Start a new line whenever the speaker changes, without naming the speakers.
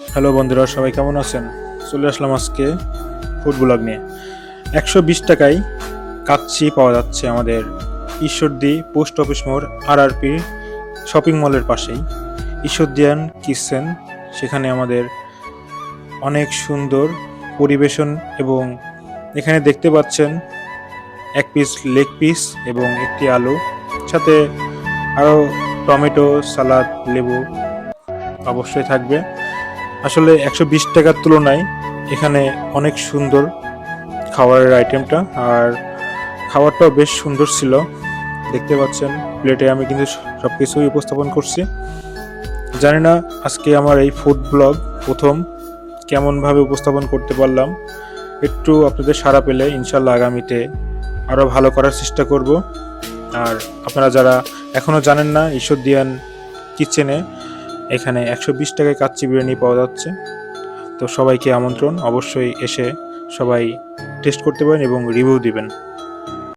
Hello বন্ধুরা, সবাই কেমন আছেন? চলে আসলাম আজকে ফুড ব্লগ নিয়ে। 120 টাকায় কাচ্চি পাওয়া যাচ্ছে আমাদের ঈশ্বরদী পোস্ট অফিস মোড় RRP শপিং মলের পাশেই। ঈশ্বরদিয়ান কিচেন, সেখানে আমাদের অনেক সুন্দর পরিবেশন এবং এখানে দেখতে পাচ্ছেন এক পিস লেগ পিস এবং একটি আলু, সাথে আরও টমেটো, সালাদ, লেবু অবশ্যই থাকবে। আসলে 120 টাকার তুলনায় এখানে অনেক সুন্দর খাবারের আইটেমটা, আর খাবারটাও বেশ সুন্দর ছিল। দেখতে পাচ্ছেন প্লেটে আমি কিন্তু সব কিছুই উপস্থাপন করছি। জানি না আজকে আমার এই ফুড ব্লগ প্রথম কেমনভাবে উপস্থাপন করতে পারলাম। একটু আপনাদের সাড়া পেলে ইনশাল্লাহ আগামীতে আরও ভালো করার চেষ্টা করব। আর আপনারা যারা এখনও জানেন না, ঈশ্বরদিয়ান কিচেনে এখানে 120 টাকায় কাচ্চি বিরিয়ানি পাওয়া যাচ্ছে। তো সবাইকে আমন্ত্রণ, অবশ্যই এসে সবাই টেস্ট করতে পারেন এবং রিভিউ দিবেন।